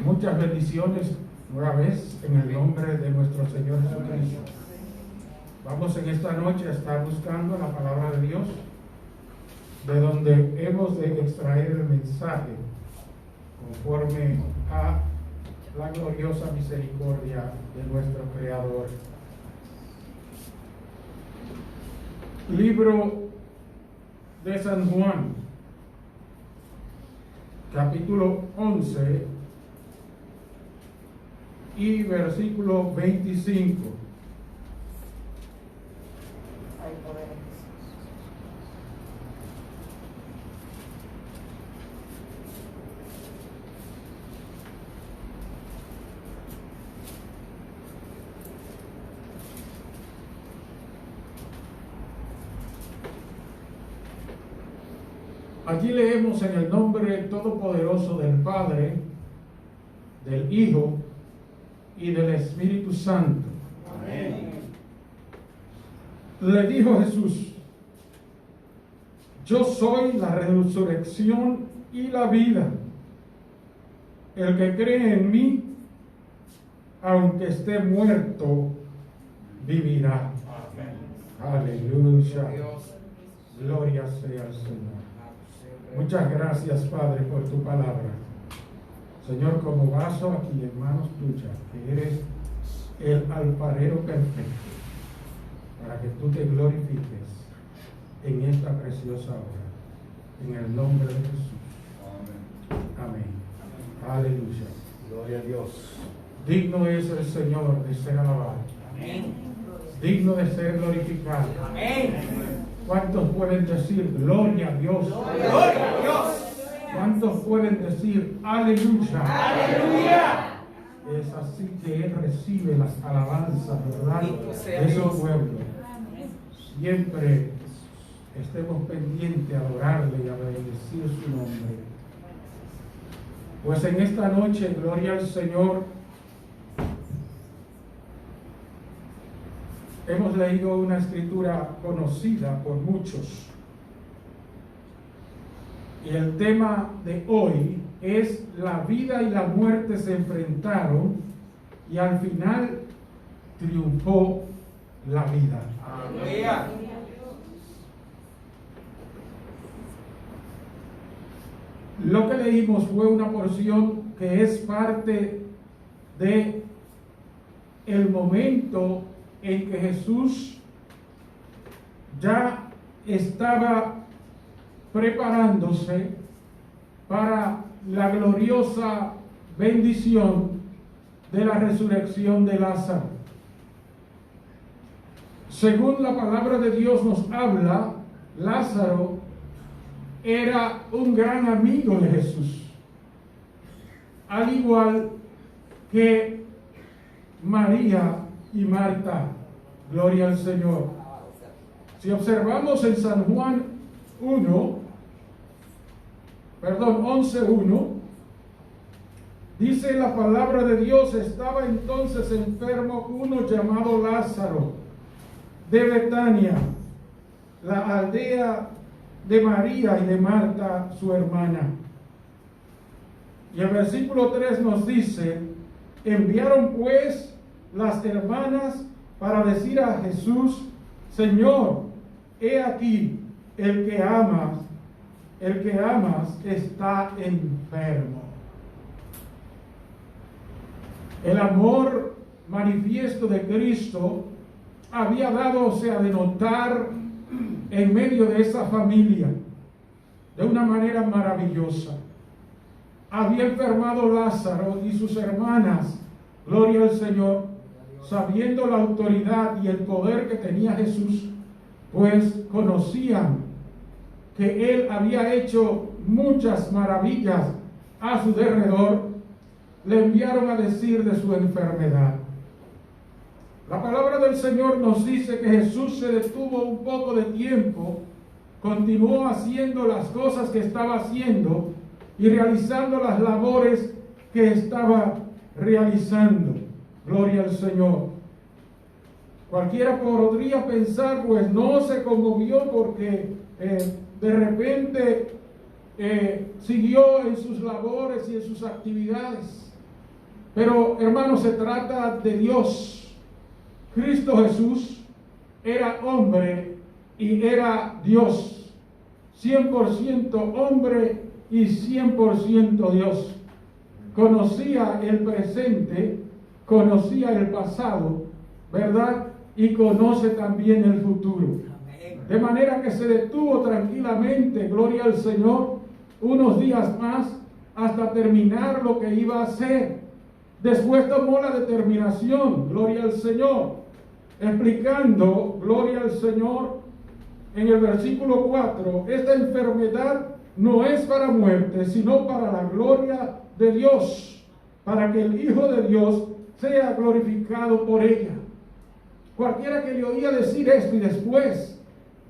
Muchas bendiciones nueva vez en el nombre de nuestro Señor Jesucristo. Vamos en esta noche a estar buscando la palabra de Dios, de donde hemos de extraer el mensaje conforme a la gloriosa misericordia de nuestro Creador. Libro de San Juan, capítulo 11 y versículo 25. Allí leemos en el nombre todopoderoso del Padre, del Hijo y del Espíritu Santo. Amén. Le dijo Jesús: yo soy la resurrección y la vida. El que cree en mí, aunque esté muerto, vivirá. Amén. Aleluya. Gloria sea al Señor. Muchas gracias, Padre, por tu palabra. Señor, como vaso aquí en manos tuyas, que eres el alfarero perfecto, para que tú te glorifiques en esta preciosa obra. En el nombre de Jesús. Amén. Aleluya. Gloria a Dios. Digno es el Señor de ser alabado. Amén. Digno de ser glorificado. Amén. ¿Cuántos pueden decir gloria a Dios? Gloria a Dios. ¿Cuántos pueden decir aleluya? Aleluya. Es así que Él recibe las alabanzas, ¿verdad?, de su pueblo. Siempre estemos pendientes a adorarle y a bendecir su nombre. Pues en esta noche, gloria al Señor, hemos leído una escritura conocida por muchos. Y el tema de hoy es: la vida y la muerte se enfrentaron y al final triunfó la vida. Aleluya. Lo que leímos fue una porción que es parte de el momento en que Jesús ya estaba preparándose para la gloriosa bendición de la resurrección de Lázaro. Según la palabra de Dios nos habla, Lázaro era un gran amigo de Jesús, al igual que María y Marta. Gloria al Señor. Si observamos en San Juan 11:1, dice la palabra de Dios: estaba entonces enfermo uno llamado Lázaro, de Betania, la aldea de María y de Marta, su hermana. Y el versículo 3 nos dice: enviaron pues las hermanas para decir a Jesús: Señor, he aquí, el que amas está enfermo. El amor manifiesto de Cristo había dadose a denotar en medio de esa familia de una manera maravillosa. Había enfermado Lázaro y sus hermanas, gloria al Señor, sabiendo la autoridad y el poder que tenía Jesús, pues conocían que Él había hecho muchas maravillas a su derredor, le enviaron a decir de su enfermedad. La palabra del Señor nos dice que Jesús se detuvo un poco de tiempo, continuó haciendo las cosas que estaba haciendo y realizando las labores que estaba realizando. Gloria al Señor. Cualquiera podría pensar, pues no se conmovió porque de repente siguió en sus labores y en sus actividades. Pero hermanos, se trata de Dios. Cristo Jesús era hombre y era Dios. 100% hombre y 100% Dios. Conocía el presente, conocía el pasado, ¿verdad? Y conoce también el futuro. De manera que se detuvo tranquilamente, gloria al Señor, unos días más hasta terminar lo que iba a hacer. Después tomó la determinación, gloria al Señor, explicando, gloria al Señor, en el versículo 4, esta enfermedad no es para muerte, sino para la gloria de Dios, para que el Hijo de Dios sea glorificado por ella. Cualquiera que le oía decir esto y después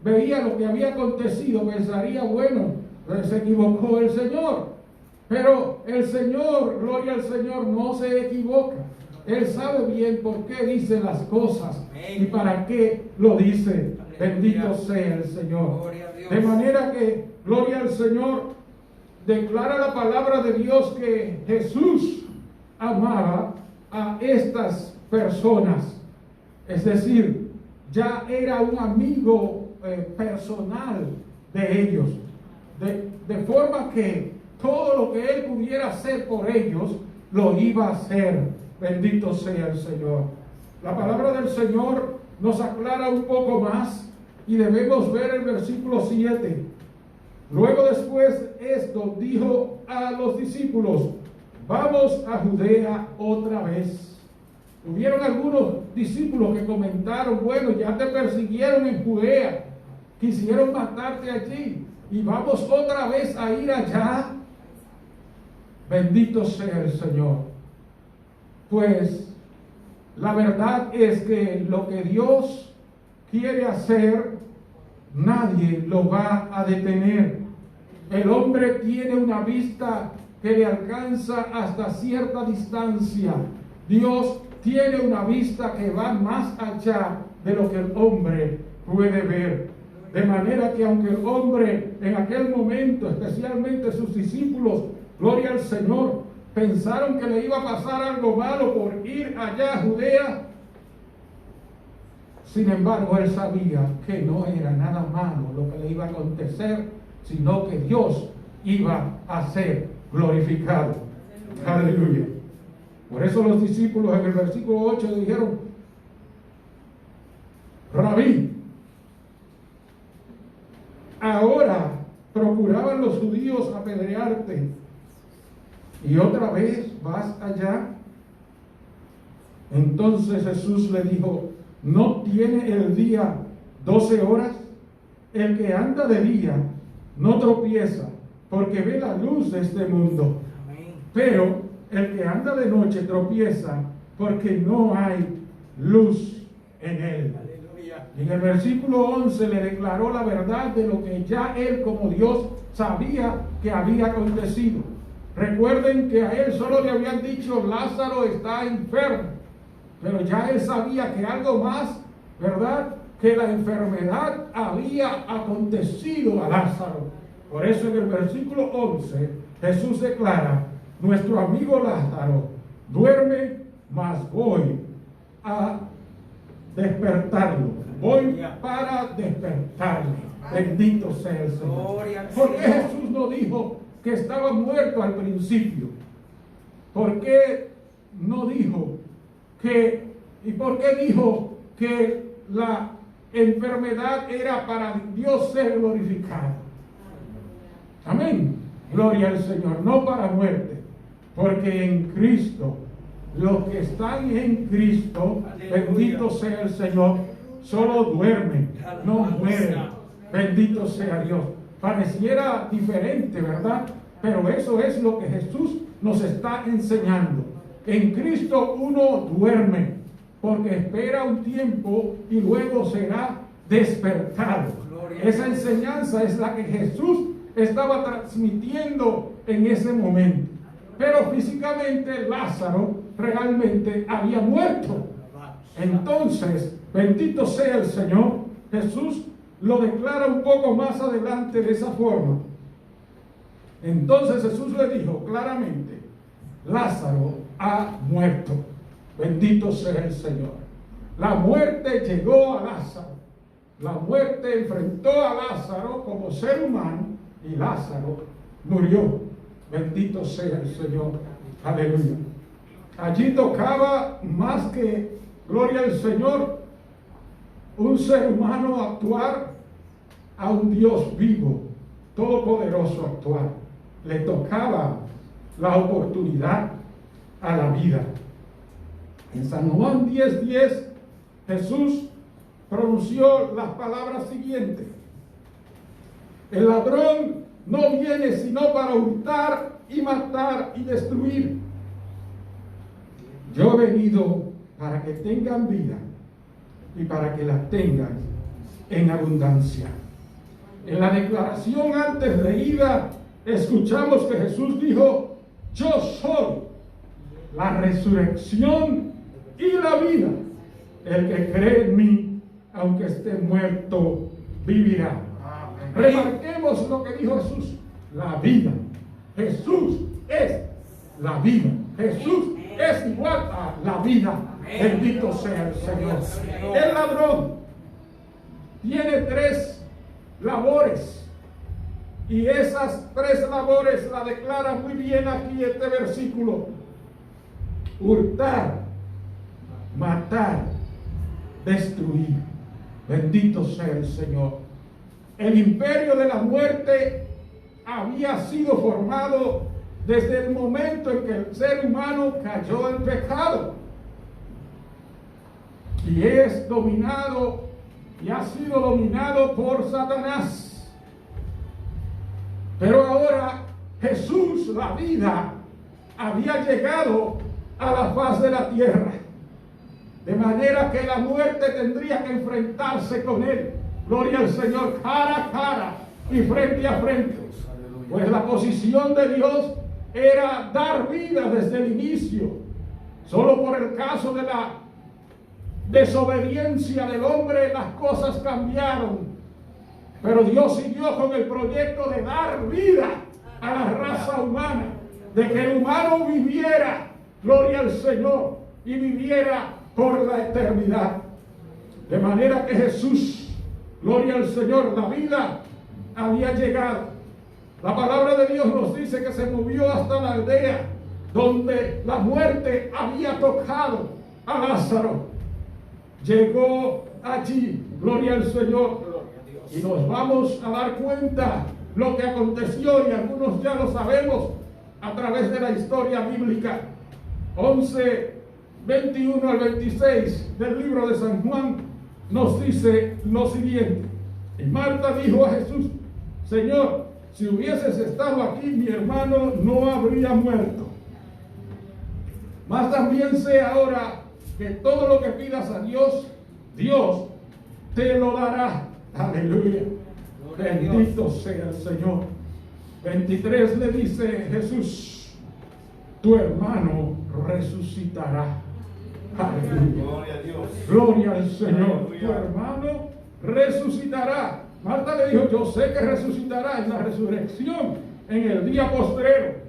veía lo que había acontecido, pensaría, bueno, pues se equivocó el Señor. Pero el Señor, gloria al Señor, no se equivoca. Él sabe bien por qué dice las cosas y para qué lo dice. Bendito sea el Señor. De manera que, gloria al Señor, declara la palabra de Dios que Jesús amaba a estas personas. Es decir, ya era un amigo personal de ellos. De forma que todo lo que Él pudiera hacer por ellos, lo iba a hacer. Bendito sea el Señor. La palabra del Señor nos aclara un poco más y debemos ver el versículo 7. Luego después esto dijo a los discípulos, vamos a Judea otra vez. Hubieron algunos discípulos que comentaron, bueno, ya te persiguieron en Judea, quisieron matarte allí y vamos otra vez a ir allá. Bendito sea el Señor. Pues la verdad es que lo que Dios quiere hacer, nadie lo va a detener. El hombre tiene una vista que le alcanza hasta cierta distancia. Dios tiene una vista que va más allá de lo que el hombre puede ver. De manera que aunque el hombre en aquel momento, especialmente sus discípulos, gloria al Señor, pensaron que le iba a pasar algo malo por ir allá a Judea, sin embargo él sabía que no era nada malo lo que le iba a acontecer, sino que Dios iba a ser glorificado. Aleluya. Por eso los discípulos en el versículo 8 dijeron, Rabí, ahora procuraban los judíos apedrearte y otra vez vas allá. Entonces Jesús le dijo, ¿no tiene el día 12 horas? El que anda de día no tropieza, porque ve la luz de este mundo. Pero el que anda de noche tropieza, porque no hay luz en él. Y en el versículo 11 le declaró la verdad de lo que ya él como Dios sabía que había acontecido. Recuerden que a él solo le habían dicho, Lázaro está enfermo. Pero ya él sabía que algo más, ¿verdad? Que la enfermedad había acontecido a Lázaro. Por eso en el versículo 11 Jesús declara, nuestro amigo Lázaro duerme, mas voy a despertarlo. Voy para despertarle. Bendito sea el Señor. ¿Por qué Jesús no dijo que estaba muerto al principio? ¿Por qué no dijo que, y por qué dijo que la enfermedad era para Dios ser glorificado? Amén. Gloria al Señor, no para muerte, porque en Cristo, los que están en Cristo, bendito sea el Señor, solo duermen, no mueren. Bendito sea Dios. Pareciera diferente, ¿verdad? Pero eso es lo que Jesús nos está enseñando. En Cristo uno duerme, porque espera un tiempo y luego será despertado. Esa enseñanza es la que Jesús estaba transmitiendo en ese momento. Pero físicamente Lázaro realmente había muerto. Entonces, bendito sea el Señor, Jesús lo declara un poco más adelante de esa forma. Entonces Jesús le dijo claramente, Lázaro ha muerto. Bendito sea el Señor. La muerte llegó a Lázaro. La muerte enfrentó a Lázaro como ser humano y Lázaro murió. Bendito sea el Señor. Aleluya. Allí tocaba más que, gloria al Señor, un ser humano actuar, a un Dios vivo, todopoderoso actuar. Le tocaba la oportunidad a la vida. En San Juan 10:10, Jesús pronunció las palabras siguientes: el ladrón no viene sino para hurtar y matar y destruir. Yo he venido para que tengan vida y para que la tengan en abundancia. En la declaración antes leída, escuchamos que Jesús dijo: yo soy la resurrección y la vida. El que cree en mí, aunque esté muerto, vivirá. Remarquemos lo que dijo Jesús: la vida. Jesús es la vida. Jesús es igual a la vida. Bendito sea el Señor. El ladrón tiene 3 labores, y esas 3 labores la declara muy bien aquí este versículo: hurtar, matar, destruir. Bendito sea el Señor. El imperio de la muerte había sido formado desde el momento en que el ser humano cayó en pecado, y es dominado y ha sido dominado por Satanás. Pero ahora Jesús, la vida, había llegado a la faz de la tierra, de manera que la muerte tendría que enfrentarse con él. Gloria al Señor, cara a cara y frente a frente. Pues la posición de Dios era dar vida desde el inicio. Solo por el caso de la desobediencia del hombre las cosas cambiaron. Pero Dios siguió con el proyecto de dar vida a la raza humana, de que el humano viviera, gloria al Señor, y viviera por la eternidad. De manera que Jesús, gloria al Señor, la vida había llegado. La palabra de Dios nos dice que se movió hasta la aldea donde la muerte había tocado a Lázaro. Llegó allí, gloria al Señor, y nos vamos a dar cuenta lo que aconteció, y algunos ya lo sabemos a través de la historia bíblica. 11:21 al 26 del libro de San Juan nos dice lo siguiente: y Marta dijo a Jesús: Señor, si hubieses estado aquí, mi hermano no habría muerto. Mas también sé ahora que todo lo que pidas a Dios, Dios te lo dará. Aleluya. Bendito sea el Señor. 23 le dice Jesús: tu hermano resucitará. Aleluya. Gloria a Dios. Gloria al Señor. Tu hermano resucitará. Marta le dijo: yo sé que resucitará en la resurrección, en el día postrero.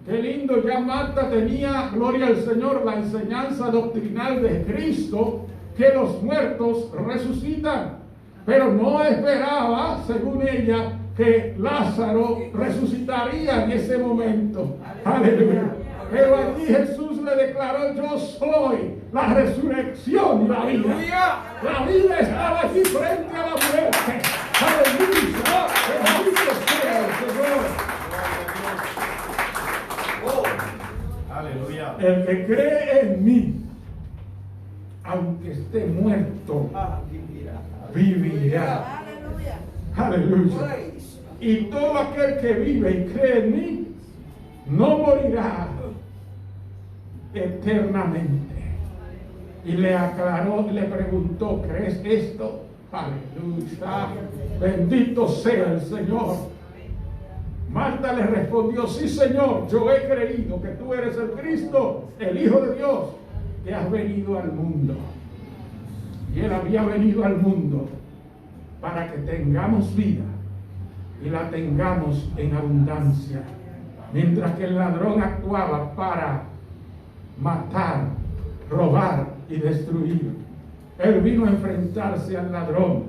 Qué lindo, ya Marta tenía, gloria al Señor, la enseñanza doctrinal de Cristo, que los muertos resucitan. Pero no esperaba, según ella, que Lázaro resucitaría en ese momento. Aleluya. Pero allí Jesús le declaró: yo soy la resurrección y la vida. La vida estaba aquí frente a la muerte. Aleluya. Bendito sea el Señor. Aleluya. El que cree en mí, aunque esté muerto, vivirá. Aleluya. Y todo aquel que vive y cree en mí no morirá eternamente. Y le aclaró, le preguntó: ¿crees esto? Aleluya. Bendito sea el Señor. Marta le respondió: sí, Señor, yo he creído que tú eres el Cristo, el Hijo de Dios, que has venido al mundo. Y él había venido al mundo para que tengamos vida y la tengamos en abundancia. Mientras que el ladrón actuaba para matar, robar y destruir. Él vino a enfrentarse al ladrón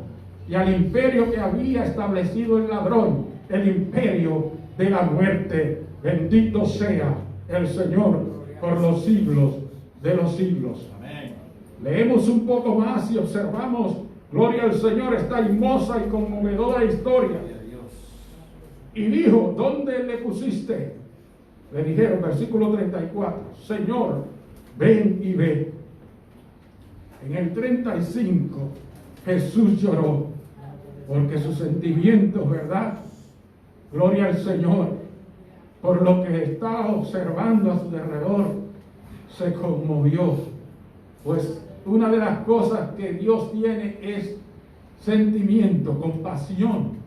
y al imperio que había establecido el ladrón, el imperio de la muerte. Bendito sea el Señor por los siglos de los siglos. Amén. Leemos un poco más y observamos, gloria al Señor, esta hermosa y conmovedora historia. Y dijo, ¿dónde le pusiste? Le dijeron, versículo 34, Señor, ven y ve. En el 35, Jesús lloró, porque sus sentimientos, ¿verdad? Gloria al Señor, por lo que estaba observando a su alrededor, se conmovió. Pues una de las cosas que Dios tiene es sentimiento, compasión.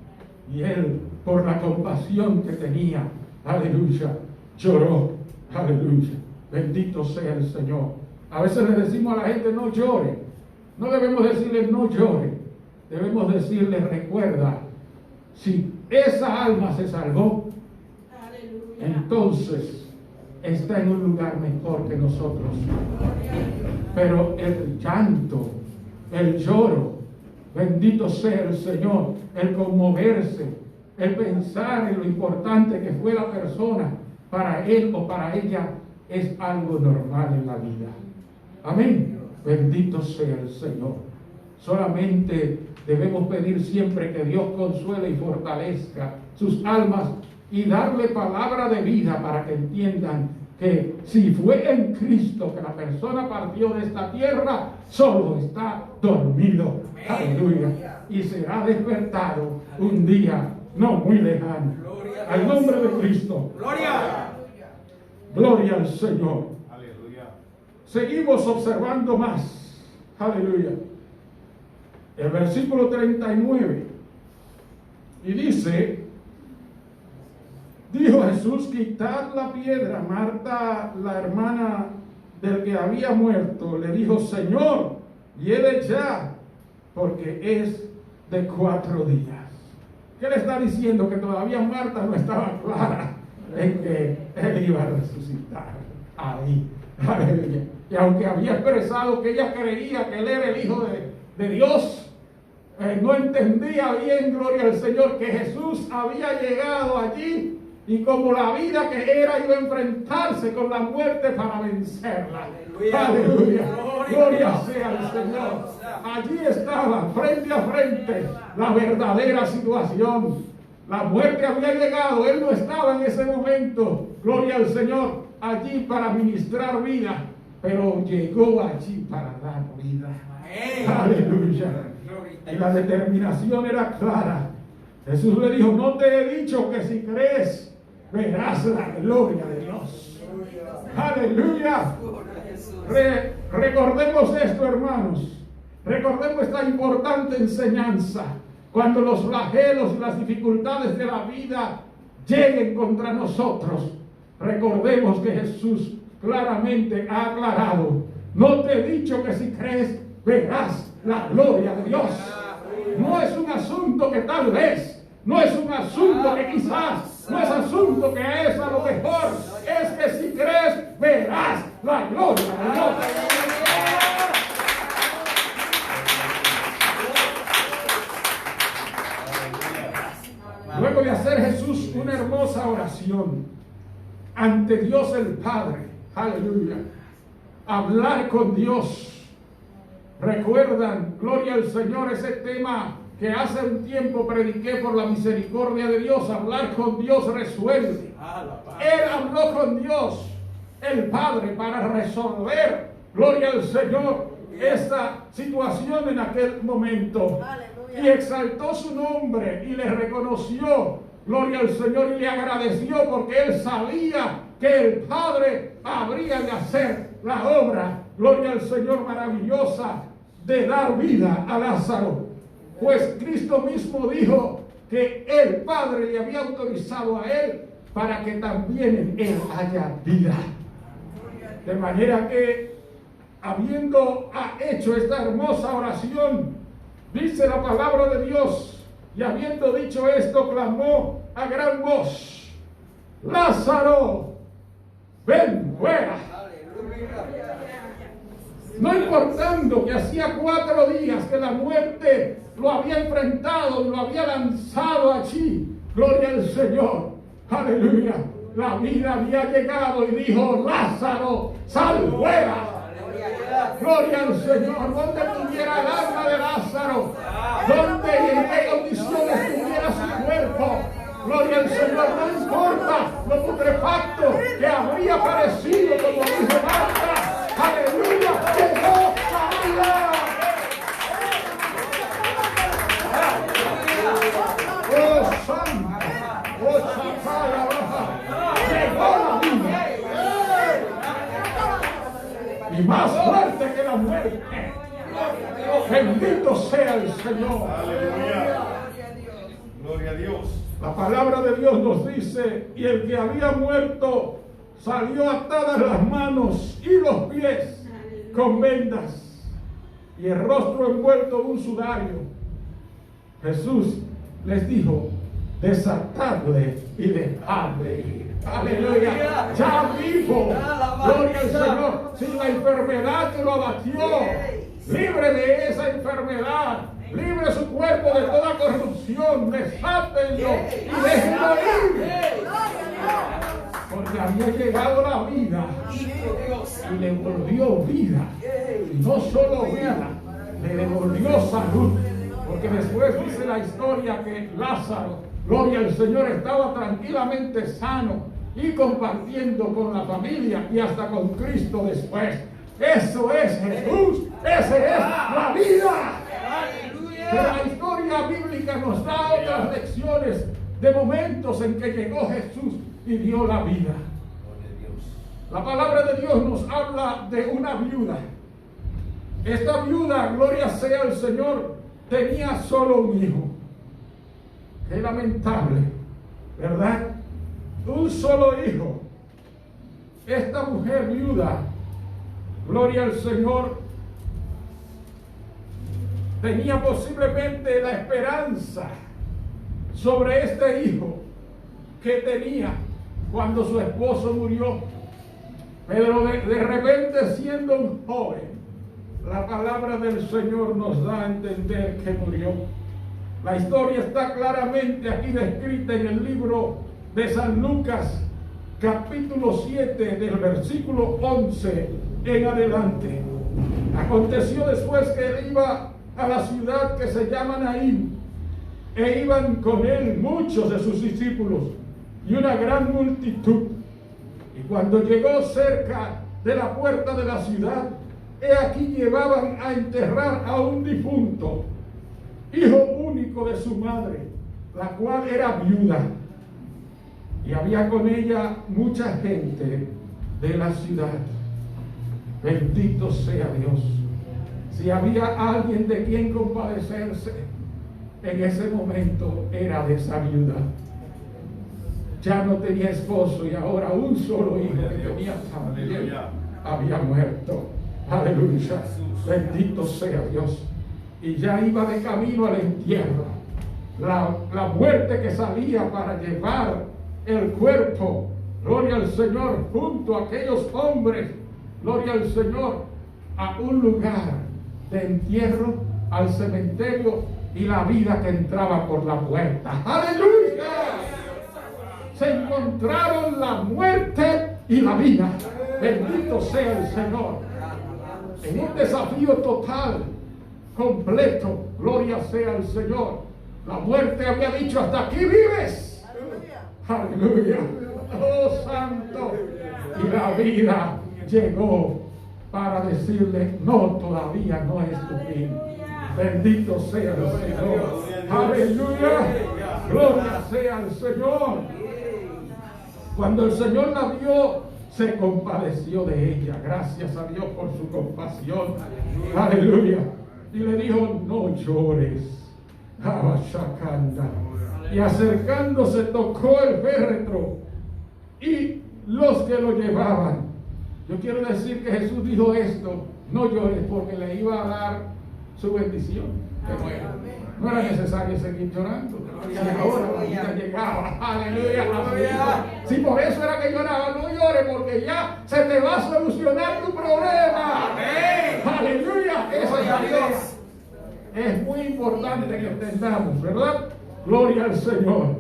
Y él, por la compasión que tenía, aleluya, lloró, aleluya. Bendito sea el Señor. A veces le decimos a la gente, no llore. No debemos decirle, no llore. Debemos decirle, recuerda, si esa alma se salvó, entonces está en un lugar mejor que nosotros. Pero el llanto, el lloro, bendito sea el Señor, el conmoverse, el pensar en lo importante que fue la persona para él o para ella, es algo normal en la vida. Amén. Bendito sea el Señor. Solamente debemos pedir siempre que Dios consuele y fortalezca sus almas y darle palabra de vida para que entiendan que si fue en Cristo que la persona partió de esta tierra, solo está dormido. Aleluya. Y será despertado un día no muy lejano. Al nombre de Cristo. Gloria. Gloria al Señor. Aleluya. Seguimos observando más. Aleluya. El versículo 39. Y dice, dijo Jesús, quitad la piedra. Marta, la hermana del que había muerto, le dijo, Señor, lleve ya, porque es de 4 días. ¿Qué le está diciendo? Que todavía Marta no estaba clara en que él iba a resucitar ahí. Aleluya. Y aunque había expresado que ella creía que él era el Hijo de Dios, no entendía bien, gloria al Señor, que Jesús había llegado allí y como la vida que era iba a enfrentarse con la muerte para vencerla. Aleluya. Gloria sea al Señor. Allí estaba frente a frente la verdadera situación. La muerte había llegado, él no estaba en ese momento, gloria al Señor, allí para ministrar vida, pero llegó allí para dar vida. Aleluya. Y la determinación era clara. Jesús le dijo, no te he dicho que si crees, verás la gloria de Dios. Aleluya. Recordemos esto, hermanos. Recordemos esta importante enseñanza. Cuando los flagelos y las dificultades de la vida lleguen contra nosotros, recordemos que Jesús claramente ha aclarado, no te he dicho que si crees, verás la gloria de Dios. No es un asunto que tal vez, no es un asunto que quizás, no es asunto que es a lo mejor, es que si crees, verás la gloria de Dios. Luego de hacer Jesús una hermosa oración ante Dios el Padre, aleluya, hablar con Dios. Recuerdan, gloria al Señor, ese tema que hace un tiempo prediqué por la misericordia de Dios. Hablar con Dios resuelve. Él habló con Dios, el Padre, para resolver, gloria al Señor, esta situación en aquel momento. Y exaltó su nombre y le reconoció, gloria al Señor, y le agradeció porque él sabía que el Padre habría de hacer la obra, gloria al Señor, maravillosa de dar vida a Lázaro. Pues Cristo mismo dijo que el Padre le había autorizado a él para que también en él haya vida. De manera que, habiendo hecho esta hermosa oración, dice la palabra de Dios, y habiendo dicho esto, clamó a gran voz, Lázaro, ven fuera. No importando que hacía 4 días que la muerte lo había enfrentado y lo había lanzado allí. Gloria al Señor. Aleluya. La vida había llegado y dijo: Lázaro, sal fuera. Gloria al Señor. Donde tuviera el alma de Lázaro, donde y en qué condiciones tuviera su cuerpo, gloria al Señor, no importa lo putrefacto que habría parecido, como dijo Marta. Aleluya, llegó la vida. Oh, santa, oh, chapala, llegó la vida. Y más fuerte que la muerte. Bendito sea el Señor. Aleluya. Gloria a Dios. La palabra de Dios nos dice: y el que había muerto salió atadas las manos y los pies con vendas y el rostro envuelto en un sudario. Jesús les dijo: desatadle y dejadle ir. Aleluya. Ya vivo. Gloria al Señor. Sin la enfermedad que lo abatió, libre de esa enfermedad. Libre su cuerpo de toda corrupción. Desátenlo y déjenlo ir. Porque había llegado la vida y le devolvió vida. Y no solo vida, le devolvió salud. Porque después dice la historia que Lázaro, gloria al Señor, estaba tranquilamente sano y compartiendo con la familia y hasta con Cristo después. Eso es Jesús. Esa es la vida. Pero la historia bíblica nos da otras lecciones de momentos en que llegó Jesús y dio la vida. La palabra de Dios nos habla de una viuda. Esta viuda, gloria sea al Señor, tenía solo un hijo. Qué lamentable, ¿verdad? Un solo hijo. Esta mujer viuda, gloria al Señor, tenía posiblemente la esperanza sobre este hijo que tenía cuando su esposo murió. Pero de repente, siendo un joven, la palabra del Señor nos da a entender que murió. La historia está claramente aquí descrita en el libro de San Lucas, capítulo 7, del versículo 11 en adelante. Aconteció después que él iba a la ciudad que se llama Naín, e iban con él muchos de sus discípulos y una gran multitud. Y cuando llegó cerca de la puerta de la ciudad, he aquí llevaban a enterrar a un difunto, hijo único de su madre, la cual era viuda. Y había con ella mucha gente de la ciudad. Bendito sea Dios. Si había alguien de quien compadecerse, en ese momento era de esa viuda. Ya no tenía esposo y ahora un solo hijo que tenía también había muerto. Aleluya. Bendito sea Dios. Y ya iba de camino al entierro. La muerte que salía para llevar el cuerpo, gloria al Señor, junto a aquellos hombres, gloria al Señor, a un lugar de entierro, al cementerio, y la vida que entraba por la puerta. ¡Aleluya! Se encontraron la muerte y la vida. Bendito sea el Señor. En un desafío total, completo, gloria sea al Señor. La muerte había dicho: hasta aquí vives. Aleluya. Oh, santo. Y la vida llegó para decirle: no, todavía no es tu fin. Bendito sea el Señor. Aleluya. Gloria sea al Señor. Cuando el Señor la vio, se compadeció de ella. Gracias a Dios por su compasión. Aleluya. Y le dijo: no llores. Abashakanda. Y acercándose, tocó el féretro y los que lo llevaban. Yo quiero decir que Jesús dijo esto: no llores, porque le iba a dar su bendición. Que muera. No era necesario seguir llorando. Y ahora la vida llegaba. Aleluya. Si por eso era que lloraba, no llores, porque ya se te va a solucionar tu problema. Aleluya. Eso es muy importante que entendamos, ¿verdad? Gloria al Señor.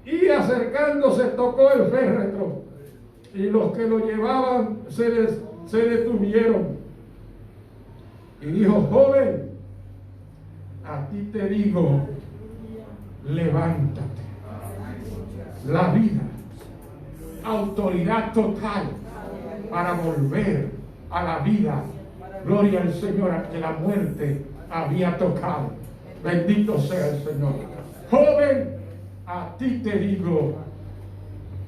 Y acercándose tocó el féretro, y los que lo llevaban se detuvieron. Y dijo: joven, a ti te digo, levántate. La vida, autoridad total para volver a la vida. Gloria al Señor, a que la muerte había tocado. Bendito sea el Señor. Joven, a ti te digo,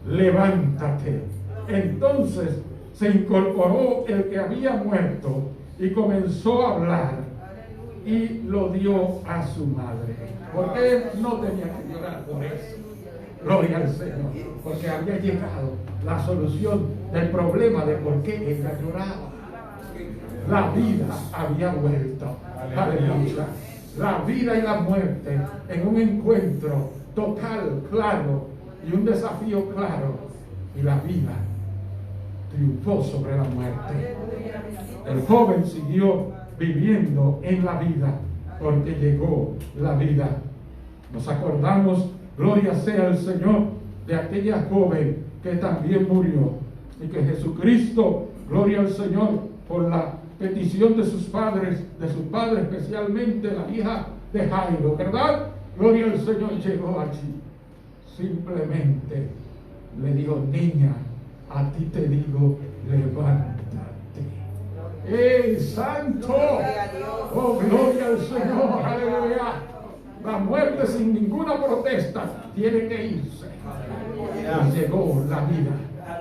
levántate. Entonces se incorporó el que había muerto y comenzó a hablar y lo dio a su madre. Porque él no tenía que llorar por eso. Gloria al Señor. Porque había llegado la solución del problema de por qué ella lloraba. La vida había vuelto. Aleluya. La vida y la muerte en un encuentro total, claro, y un desafío claro. Y la vida triunfó sobre la muerte. El joven siguió viviendo en la vida porque llegó la vida. Nos acordamos, gloria sea al Señor, de aquella joven que también murió y que Jesucristo, gloria al Señor, por la petición de sus padres, de su padre especialmente, la hija de Jairo, ¿verdad? Gloria al Señor, llegó allí. Simplemente le dijo: niña, a ti te digo, levántate. ¡Ey, santo! ¡Oh, gloria al Señor! ¡Aleluya! La muerte sin ninguna protesta tiene que irse. Y llegó la vida.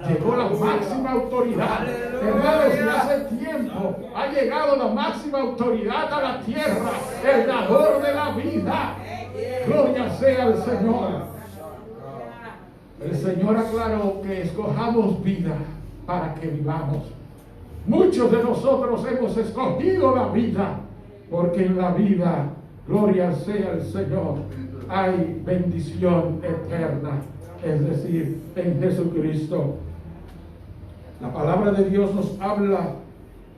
Llegó la máxima autoridad. Hermanos, y hace tiempo ha llegado la máxima autoridad a la tierra, el dador de la vida. Gloria sea al Señor. El Señor aclaró que escojamos vida para que vivamos. Muchos de nosotros hemos escogido la vida, porque en la vida, gloria sea al Señor, hay bendición eterna, es decir, en Jesucristo. La palabra de Dios nos habla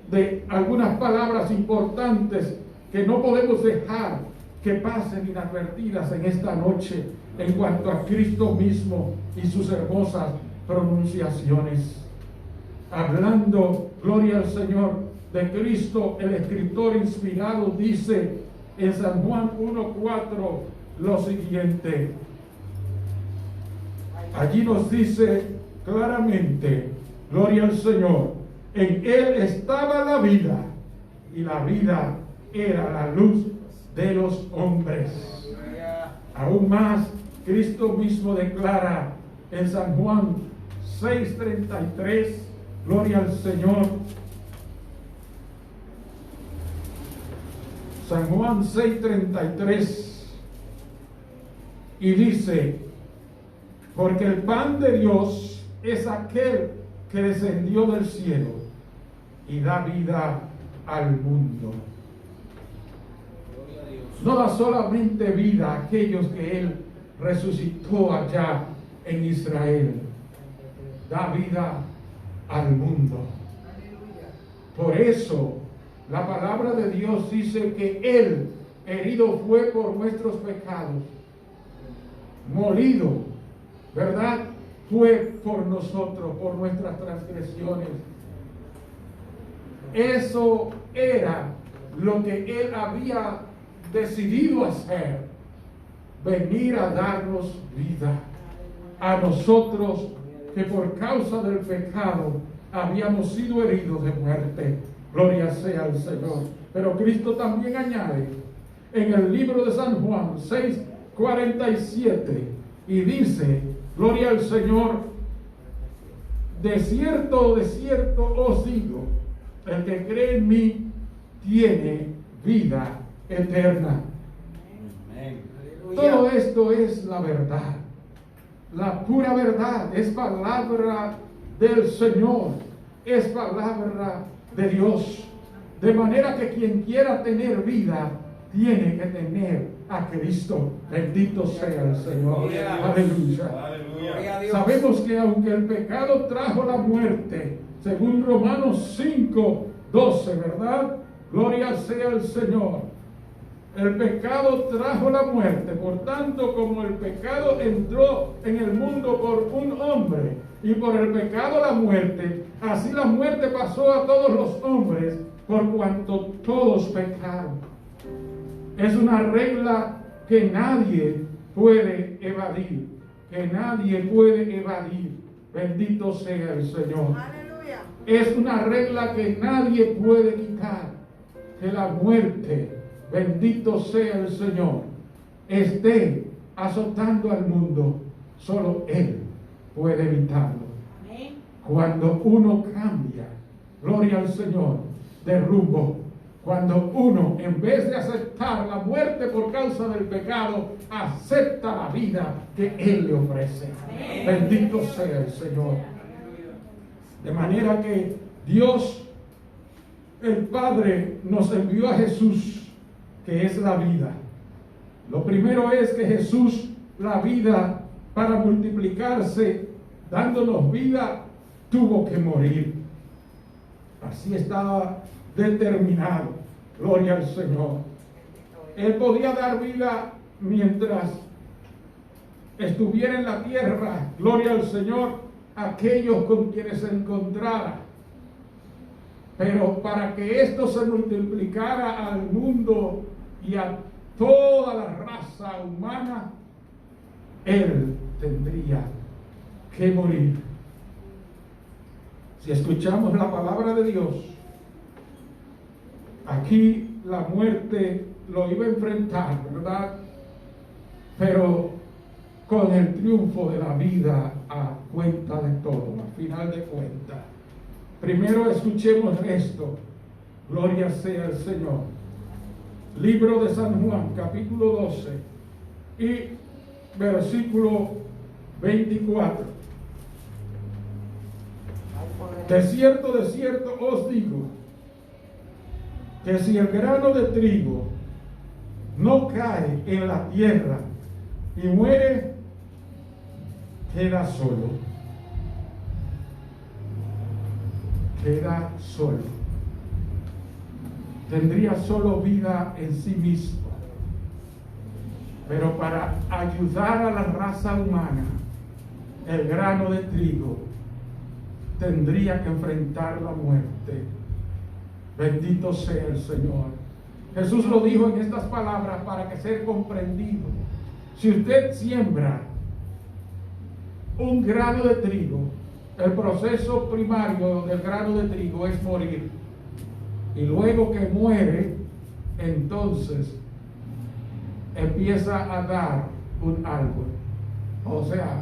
de algunas palabras importantes que no podemos dejar que pasen inadvertidas en esta noche en cuanto a Cristo mismo y sus hermosas pronunciaciones. Hablando, gloria al Señor, de Cristo, el escritor inspirado dice en San Juan 1:4 lo siguiente. Allí nos dice claramente, gloria al Señor, en Él estaba la vida, y la vida era la luz de los hombres. Aún más, Cristo mismo declara en San Juan 6:33, gloria al Señor. San Juan 6:33, y dice: porque el pan de Dios es aquel que descendió del cielo y da vida al mundo. No da solamente vida a aquellos que Él resucitó allá en Israel, da vida al mundo. Por eso la palabra de Dios dice que Él herido fue por nuestros pecados, molido, ¿verdad? Fue por nosotros, por nuestras transgresiones. Eso era lo que Él había decidido hacer, venir a darnos vida a nosotros que por causa del pecado habíamos sido heridos de muerte. Gloria sea al Señor. Pero Cristo también añade en el libro de San Juan 6:47 y dice, gloria al Señor: de cierto os digo, el que cree en mí tiene vida eterna. Todo esto es la verdad, la pura verdad, es palabra del Señor, es palabra de Dios. De manera que quien quiera tener vida tiene que tener a Cristo. Bendito sea el Señor. Aleluya. Sabemos que aunque el pecado trajo la muerte, según Romanos 5:12, ¿verdad? Gloria sea el Señor. El pecado trajo la muerte. Por tanto, como el pecado entró en el mundo por un hombre, y por el pecado la muerte, así la muerte pasó a todos los hombres, por cuanto todos pecaron. Es una regla que nadie puede evadir. Que nadie puede evadir. Bendito sea el Señor. Aleluya. Es una regla que nadie puede quitar. Que la muerte, bendito sea el Señor, esté azotando al mundo. Solo Él puede evitarlo. Amén. Cuando uno cambia, gloria al Señor, de rumbo. Cuando uno, en vez de aceptar la muerte por causa del pecado, acepta la vida que Él le ofrece. Amén. Bendito sea el Señor. De manera que Dios, el Padre, nos envió a Jesús, que es la vida. Lo primero es que Jesús, la vida, para multiplicarse, dándonos vida, tuvo que morir. Así estaba determinado. Gloria al Señor. Él podía dar vida mientras estuviera en la tierra. Gloria al Señor, a aquellos con quienes se encontrara. Pero para que esto se multiplicara al mundo y a toda la raza humana, Él tendría que morir. Si escuchamos la palabra de Dios, aquí la muerte lo iba a enfrentar, ¿verdad? Pero con el triunfo de la vida a cuenta de todo, al final de cuentas. Primero escuchemos esto. Gloria sea el Señor. Libro de San Juan, capítulo 12 y versículo 24. De cierto os digo, que si el grano de trigo no cae en la tierra y muere, queda solo. Queda solo. Tendría solo vida en sí mismo. Pero para ayudar a la raza humana, el grano de trigo tendría que enfrentar la muerte. Bendito sea el Señor. Jesús lo dijo en estas palabras para que sea comprendido. Si usted siembra un grano de trigo, el proceso primario del grano de trigo es morir. Y luego que muere, entonces empieza a dar un árbol. O sea,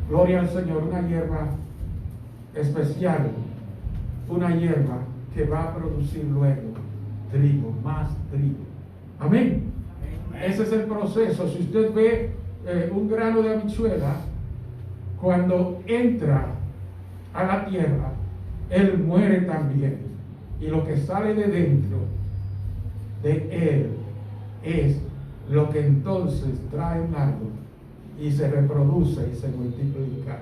gloria al Señor, una hierba especial, una hierba que va a producir luego trigo, más trigo. Amén. Ese es el proceso. Si usted ve un grano de habichuela, cuando entra a la tierra, él muere también. Y lo que sale de dentro de él es lo que entonces trae un árbol y se reproduce y se multiplica.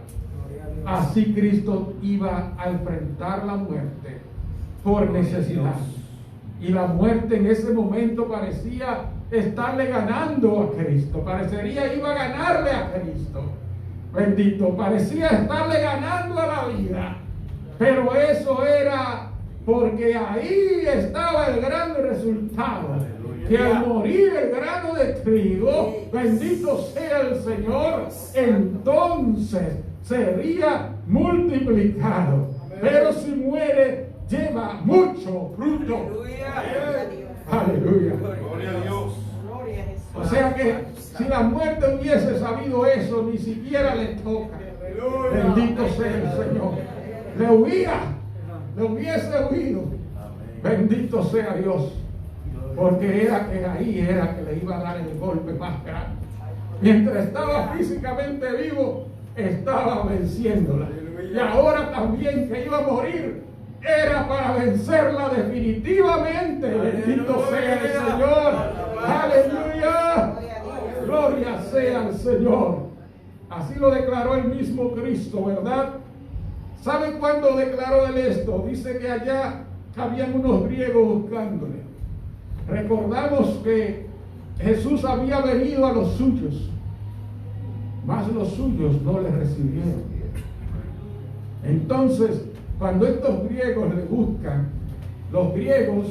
Así Cristo iba a enfrentar la muerte por necesidad. Y la muerte en ese momento parecía estarle ganando a Cristo. Parecería iba a ganarle a Cristo. Bendito, parecía estarle ganando a la vida. Pero eso era porque ahí estaba el gran resultado. Que al morir el grano de trigo, bendito sea el Señor, entonces sería multiplicado. Pero si muere, lleva mucho fruto. Aleluya. Gloria a Dios. O sea que si la muerte hubiese sabido eso, ni siquiera le toca. Bendito sea el Señor. Le hubiese huido. Bendito sea Dios. Porque era que ahí era que le iba a dar el golpe más grande. Mientras estaba físicamente vivo, estaba venciéndola. Y ahora también que iba a morir, era para vencerla definitivamente. Bendito sea el Señor. Aleluya. Gloria sea al Señor. Así lo declaró el mismo Cristo, ¿verdad? ¿Saben cuándo declaró él esto? Dice que allá habían unos griegos buscándole. Recordamos que Jesús había venido a los suyos, mas los suyos no le recibieron. Entonces, cuando estos griegos le buscan, los griegos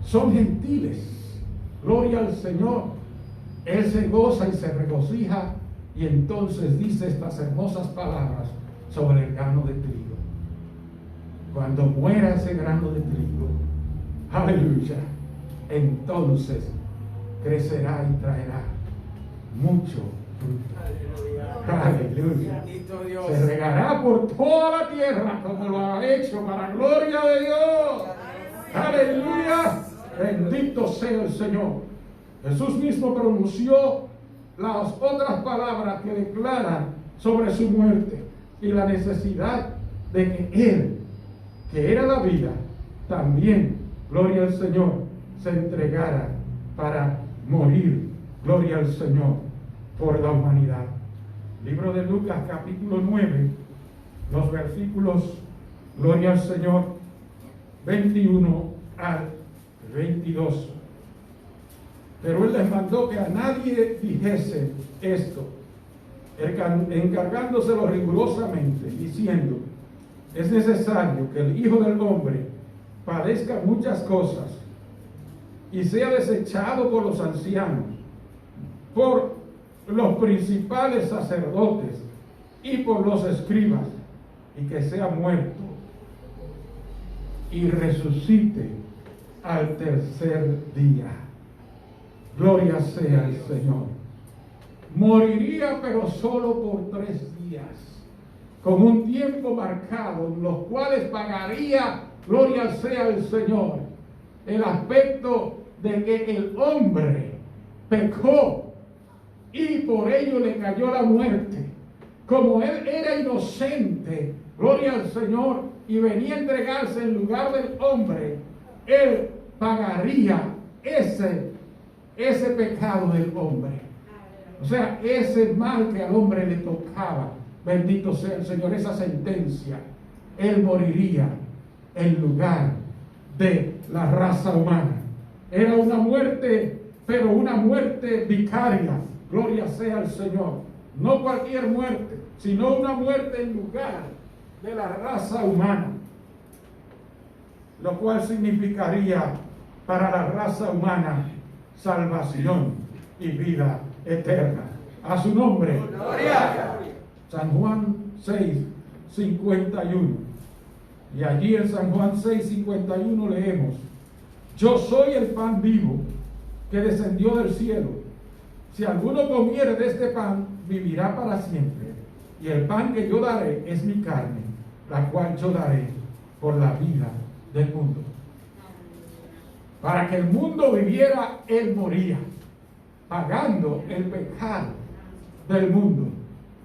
son gentiles. Gloria al Señor. Él se goza y se regocija y entonces dice estas hermosas palabras sobre el grano de trigo. Cuando muera ese grano de trigo, aleluya, entonces crecerá y traerá mucho fruto. Aleluya. Se regará por toda la tierra como lo ha hecho para gloria de Dios. Aleluya. Bendito sea el Señor. Jesús mismo pronunció las otras palabras que declaran sobre su muerte y la necesidad de que Él, que era la vida, también, gloria al Señor, se entregara para morir, gloria al Señor, por la humanidad. Libro de Lucas, capítulo 9, los versículos, gloria al Señor, 21 al 22. Pero Él les mandó que a nadie dijese esto, encargándoselo rigurosamente, diciendo: es necesario que el Hijo del Hombre padezca muchas cosas y sea desechado por los ancianos, por los principales sacerdotes y por los escribas, y que sea muerto y resucite al tercer día. Gloria sea al Señor. Moriría, pero solo por 3 días, con un tiempo marcado, en los cuales pagaría, gloria sea al Señor, el aspecto de que el hombre pecó y por ello le cayó la muerte. Como él era inocente, gloria al Señor, y venía a entregarse en lugar del hombre, él pagaría ese pecado del hombre. O sea, ese mal que al hombre le tocaba, bendito sea el Señor, esa sentencia, él moriría en lugar de la raza humana. Era una muerte, pero una muerte vicaria, gloria sea al Señor. No cualquier muerte, sino una muerte en lugar de la raza humana, lo cual significaría para la raza humana salvación y vida eterna. A su nombre. Gloria. San Juan 6:51. Y allí en San Juan 6:51 leemos: yo soy el pan vivo que descendió del cielo. Si alguno comiere de este pan, vivirá para siempre. Y el pan que yo daré es mi carne, la cual yo daré por la vida del mundo. Para que el mundo viviera, Él moría, pagando el pecado del mundo,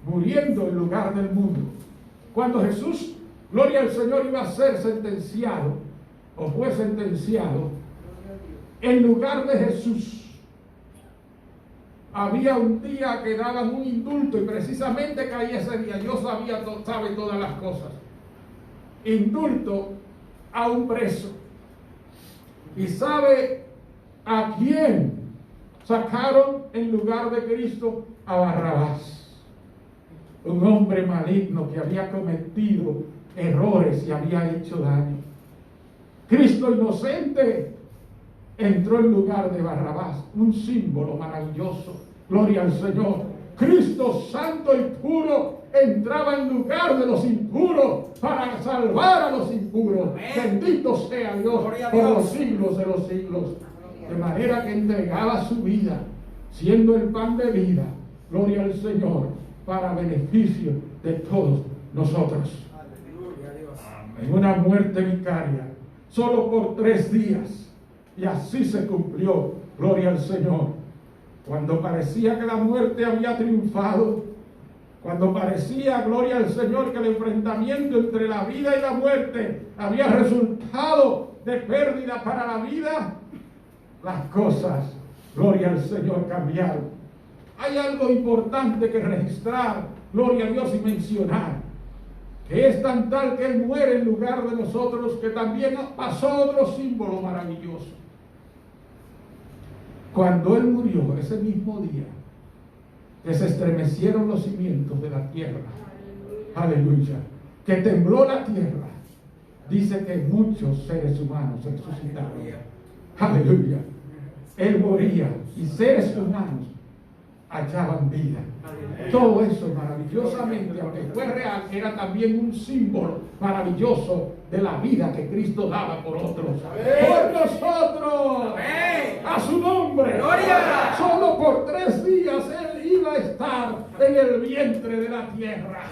muriendo en lugar del mundo. Cuando Jesús, gloria al Señor, iba a ser sentenciado, o fue sentenciado, en lugar de Jesús, había un día que daban un indulto, y precisamente caía ese día. Yo sabe todas las cosas. Indulto a un preso. ¿Y sabe a quién sacaron en lugar de Cristo? A Barrabás, un hombre maligno que había cometido errores y había hecho daño. Cristo inocente entró en lugar de Barrabás, un símbolo maravilloso. Gloria al Señor. Cristo santo y puro entraba en lugar de los impuros para salvar a los impuros. Bendito sea Dios por los siglos de los siglos. De manera que entregaba su vida, siendo el pan de vida, gloria al Señor, para beneficio de todos nosotros. En una muerte vicaria, solo por 3 días. Y así se cumplió, gloria al Señor. Cuando parecía que la muerte había triunfado, cuando parecía, gloria al Señor, que el enfrentamiento entre la vida y la muerte había resultado de pérdida para la vida, las cosas gloria al Señor, cambiaron. Hay algo importante que registrar, gloria a Dios, y mencionar, que es tan tal que Él muere en lugar de nosotros, que también pasó otro símbolo maravilloso. Cuando Él murió, ese mismo día, que se estremecieron los cimientos de la tierra, aleluya, que tembló la tierra, dice que muchos seres humanos resucitaron, aleluya. Él moría y seres humanos hallaban vida. Todo eso maravillosamente, aunque fue real, era también un símbolo maravilloso de la vida que Cristo daba por otros. Por nosotros. A su nombre. Solo por 3 días Él iba a estar en el vientre de la tierra.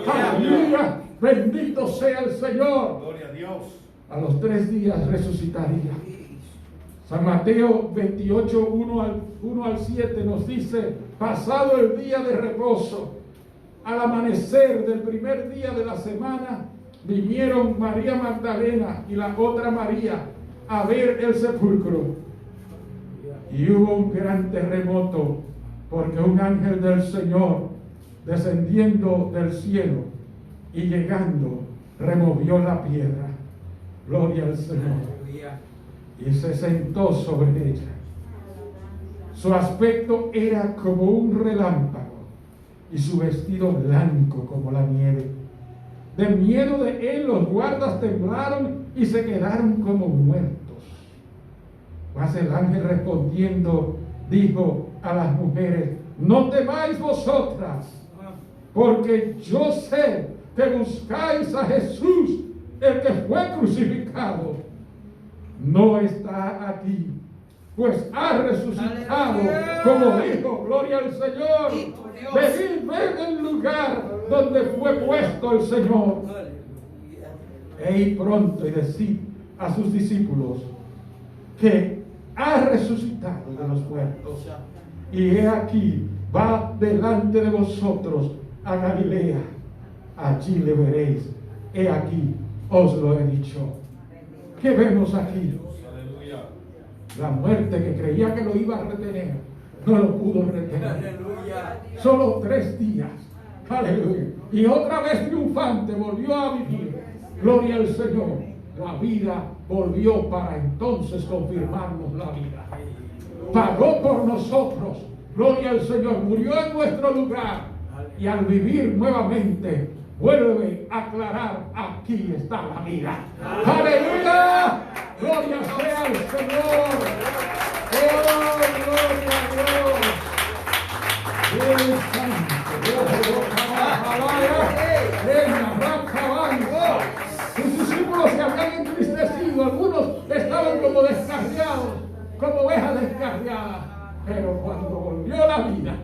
Aleluya. Bendito sea el Señor. Gloria a Dios. A los 3 días resucitaría. San Mateo 28, 1 al 7 nos dice: pasado el día de reposo, al amanecer del primer día de la semana, vinieron María Magdalena y la otra María a ver el sepulcro. Y hubo un gran terremoto, porque un ángel del Señor, descendiendo del cielo y llegando, removió la piedra. Gloria al Señor. Y se sentó sobre ella. Su aspecto era como un relámpago y su vestido blanco como la nieve. De miedo de él, los guardas temblaron y se quedaron como muertos. Mas el ángel respondiendo dijo a las mujeres: no temáis vosotras, porque yo sé que buscáis a Jesús, el que fue crucificado. No está aquí, pues ha resucitado, como dijo, gloria al Señor. Venid, ven el lugar donde fue puesto el Señor. E id pronto y decid a sus discípulos que ha resucitado de los muertos. Y he aquí, va delante de vosotros a Galilea. Allí le veréis. He aquí, os lo he dicho. ¿Qué vemos aquí? Aleluya. La muerte, que creía que lo iba a retener, no lo pudo retener. Solo 3 días. Aleluya. Y otra vez triunfante volvió a vivir. Gloria al Señor. La vida volvió para entonces confirmarnos la vida. Pagó por nosotros. Gloria al Señor. Murió en nuestro lugar. Y al vivir nuevamente, vuelve a aclarar: aquí está la vida. ¡Aleluya! ¡Gloria sea al Señor! ¡Oh, gloria a Dios! ¡Dios santo! Sus discípulos se habían entristecido. Algunos estaban como descarriados, como ovejas descarriadas. Pero cuando volvió la vida,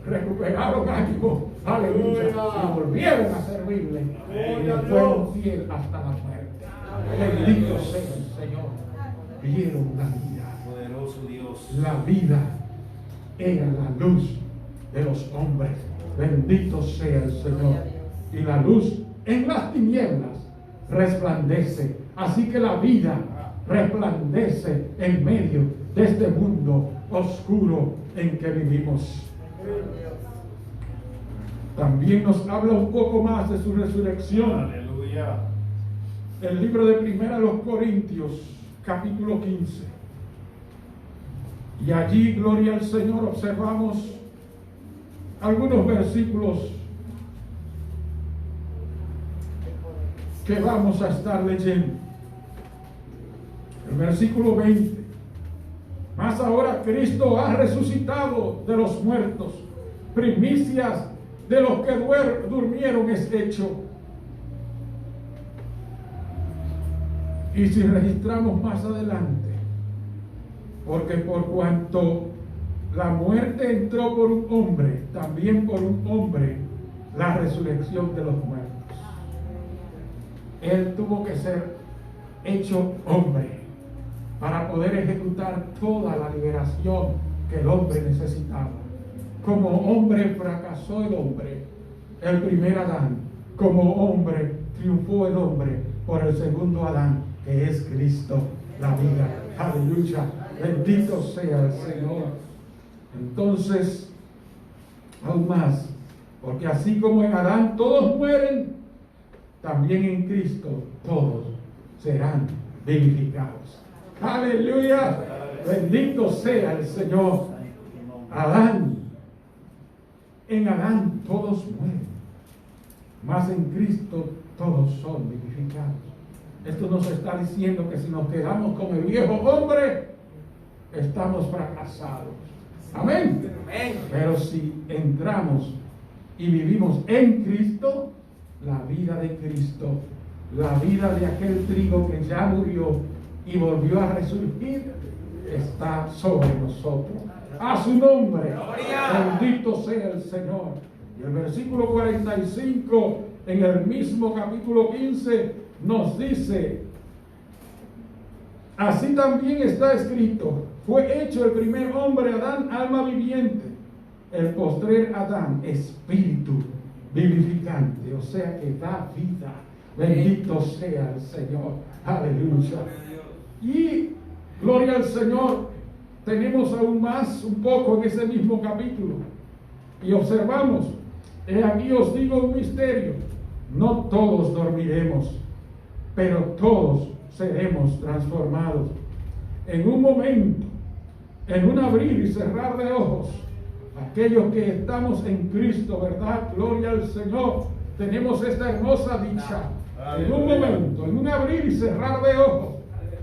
recuperaron ánimo, aleluya, y volvieron a servirle, y fueron fieles hasta la muerte. Bendito sea el Señor. Vieron la vida. Poderoso Dios. La vida era la luz de los hombres. Bendito sea el Señor. Y la luz en las tinieblas resplandece. Así que la vida resplandece en medio de este mundo oscuro en que vivimos. También nos habla un poco más de su resurrección. Aleluya. El libro de 1 Corintios, capítulo 15. Y allí, gloria al Señor, observamos algunos versículos que vamos a estar leyendo. El versículo 20. Mas ahora Cristo ha resucitado de los muertos, primicias de los que durmieron es hecho. Y si registramos más adelante, porque por cuanto la muerte entró por un hombre, también por un hombre la resurrección de los muertos. Él tuvo que ser hecho hombre para poder ejecutar toda la liberación que el hombre necesitaba. Como hombre fracasó el hombre, el primer Adán. Como hombre triunfó el hombre por el segundo Adán, que es Cristo. la vida. Aleluya. Bendito sea el Señor. Entonces, aún más, porque así como en Adán todos mueren, también en Cristo todos serán vivificados. Aleluya. Bendito sea el Señor. En Adán todos mueren, mas en Cristo todos son vivificados. Esto nos está diciendo que si nos quedamos con el viejo hombre, estamos fracasados. Amén. Pero si entramos y vivimos en Cristo, la vida de Cristo, la vida de aquel trigo que ya murió y volvió a resurgir, está sobre nosotros. A su nombre, bendito sea el Señor. Y el versículo 45 en el mismo capítulo 15 nos dice: así también está escrito, fue hecho el primer hombre Adán alma viviente, el postrer Adán espíritu vivificante, o sea que da vida. Bendito sea el Señor. Aleluya. Y gloria al Señor. Tenemos aún más un poco en ese mismo capítulo y observamos: he aquí os digo un misterio, no todos dormiremos, pero todos seremos transformados en un momento, en un abrir y cerrar de ojos. Aquellos que estamos en Cristo, ¿verdad? Gloria al Señor. Tenemos esta hermosa dicha. En un momento, en un abrir y cerrar de ojos,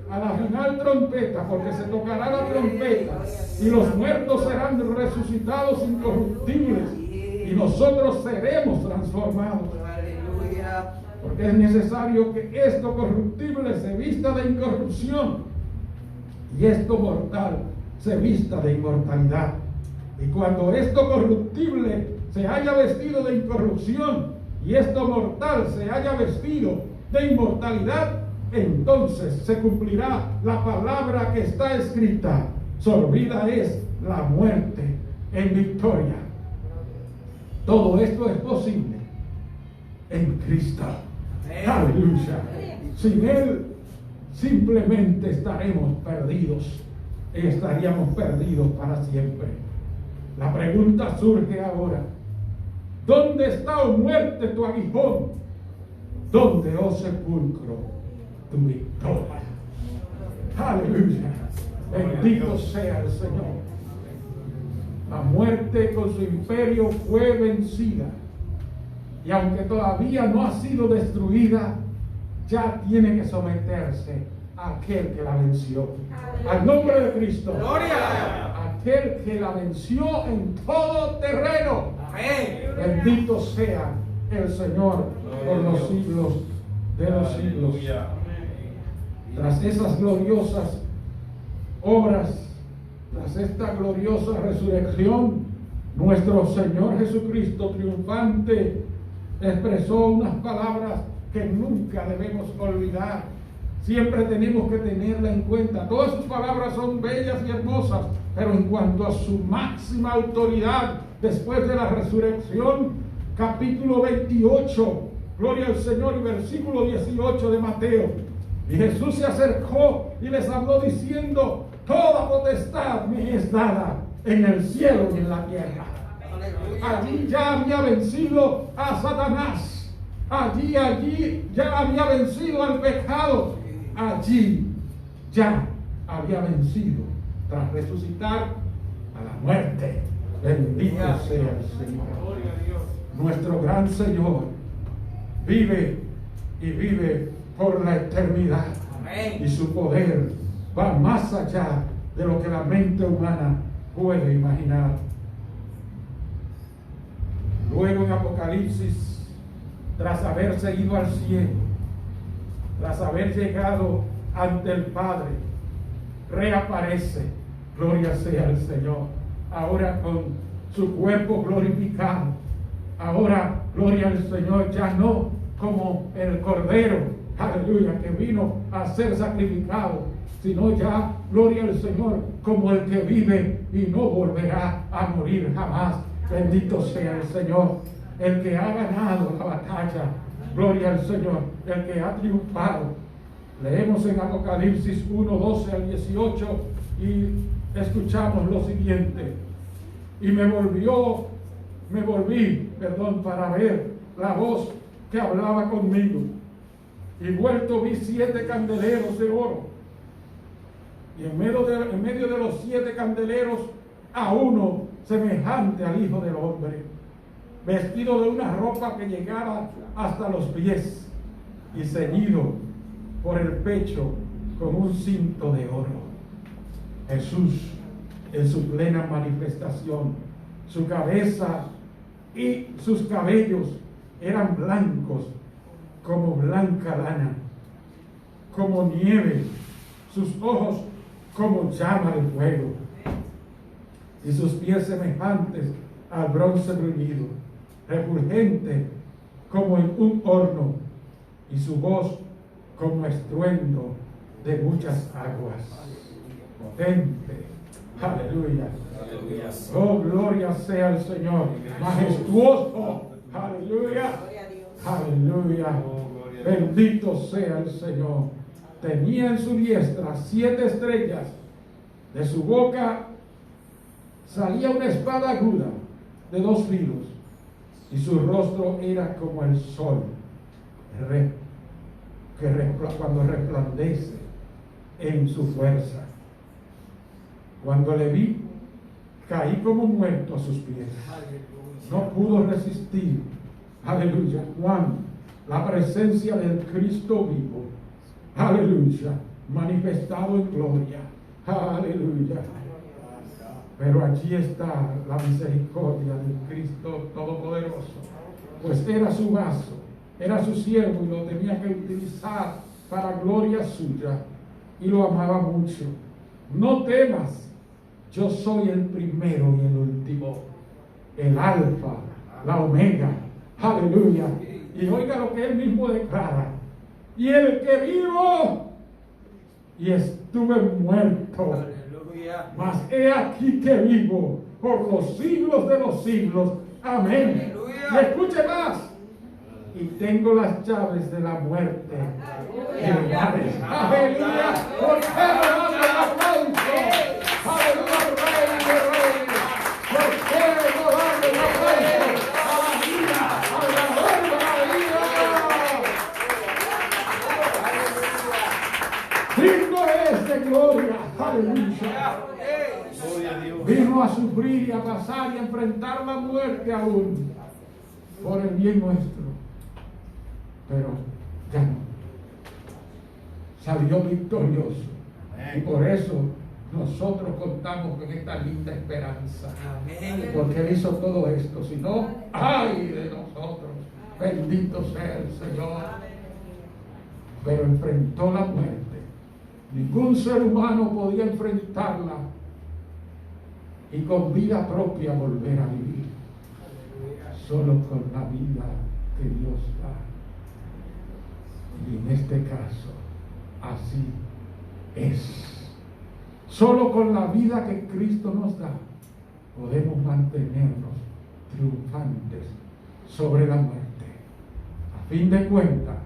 a la final trompeta, porque se tocará la trompeta y los muertos serán resucitados incorruptibles y nosotros seremos transformados. Porque es necesario que esto corruptible se vista de incorrupción y esto mortal se vista de inmortalidad. Y cuando esto corruptible se haya vestido de incorrupción y esto mortal se haya vestido de inmortalidad, entonces se cumplirá la palabra que está escrita: sorbida es la muerte en victoria. Todo esto es posible en Cristo. Aleluya. Sin Él simplemente estaremos perdidos y estaríamos perdidos para siempre. La pregunta surge ahora: ¿dónde está, oh muerte, tu aguijón? ¿Dónde, oh sepulcro, tu victoria? Aleluya. Bendito sea el Señor. La muerte con su imperio fue vencida. Y aunque todavía no ha sido destruida, ya tiene que someterse a aquel que la venció. Al nombre de Cristo. ¡Gloria! Aquel que la venció en todo terreno. Amén. Bendito sea el Señor por los siglos de los siglos. Tras esas gloriosas obras, tras esta gloriosa resurrección, nuestro Señor Jesucristo triunfante expresó unas palabras que nunca debemos olvidar. Siempre tenemos que tenerla en cuenta. Todas sus palabras son bellas y hermosas, pero en cuanto a su máxima autoridad después de la resurrección, capítulo 28, gloria al Señor, y versículo 18 de Mateo. Y Jesús se acercó y les habló diciendo: toda potestad me es dada en el cielo y en la tierra. Allí ya había vencido a Satanás. Allí ya había vencido al pecado. Allí ya había vencido tras resucitar a la muerte. Bendito sea el Señor. Nuestro gran Señor vive y vive por la eternidad. Y su poder va más allá de lo que la mente humana puede imaginar. Luego en Apocalipsis, tras haberse ido al cielo, tras haber llegado ante el Padre, reaparece, gloria sea el Señor, ahora con su cuerpo glorificado. Ahora, gloria al Señor, ya no como el Cordero, aleluya, que vino a ser sacrificado, sino ya, gloria al Señor, como el que vive y no volverá a morir jamás. Bendito sea el Señor, el que ha ganado la batalla, gloria al Señor, el que ha triunfado. Leemos en Apocalipsis 1, 12 al 18 y escuchamos lo siguiente. Y me volví, para ver la voz que hablaba conmigo. Y vuelto vi 7 candeleros de oro. Y en medio de los 7 candeleros, a uno semejante al Hijo del Hombre, vestido de una ropa que llegaba hasta los pies y ceñido por el pecho con un cinto de oro. Jesús, en su plena manifestación, su cabeza y sus cabellos eran blancos como blanca lana, como nieve, sus ojos como llama de fuego, y sus pies semejantes al bronce bruñido, refulgente como en un horno, y su voz como estruendo de muchas aguas. Potente, aleluya. Oh, gloria sea al Señor. Majestuoso, aleluya. Aleluya. Bendito sea el Señor. Tenía en su diestra 7 estrellas. De su boca salía una espada aguda de 2 filos, y su rostro era como el sol cuando resplandece en su fuerza. Cuando le vi, caí como muerto a sus pies. No pudo resistir, aleluya, Juan, la presencia del Cristo vivo, aleluya, manifestado en gloria, aleluya. Pero allí está la misericordia del Cristo Todopoderoso, pues era su vaso, era su siervo, y lo tenía que utilizar para gloria suya, y lo amaba mucho. No temas, yo soy el primero y el último, el alfa, la omega, aleluya. Y oiga lo que él mismo declara: y el que vivo y estuve muerto, mas he aquí que vivo por los siglos de los siglos, amén. Y escuche más: y tengo las llaves de la muerte y el Hades. Aleluya. ¿Por qué no dan el aplauso? Aleluya, Rey de Reyes. ¿Por qué no dan el aplauso a la vida, al amor de la vida? Digno es de gloria. Aleluya. Vino a sufrir y a pasar y a enfrentar la muerte aún por el bien nuestro. Pero ya no. Salió victorioso. Y por eso nosotros contamos con esta linda esperanza. Porque Él hizo todo esto. Si no, ¡ay de nosotros! Bendito sea el Señor. Pero enfrentó la muerte. Ningún ser humano podía enfrentarla y con vida propia volver a vivir. Solo con la vida que Dios da. Y en este caso, así es. Solo con la vida que Cristo nos da podemos mantenernos triunfantes sobre la muerte. A fin de cuentas,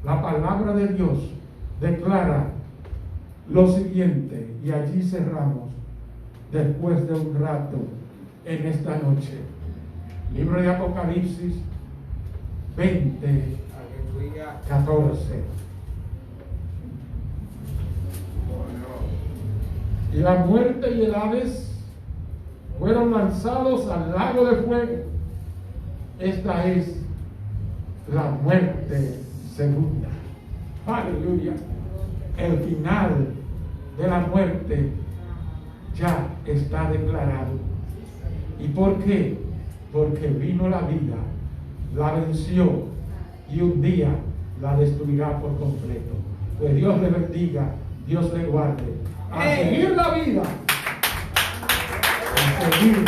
la palabra de Dios declara lo siguiente, y allí cerramos después de un rato en esta noche. Libro de Apocalipsis 20, 14. Y la muerte y el Hades fueron lanzados al lago de fuego. Esta es la muerte segunda. Aleluya. El final de la muerte ya está declarado. ¿Y por qué? Porque vino la vida, la venció, y un día la destruirá por completo. Pues Dios le bendiga, Dios le guarde. A seguir la vida, a seguir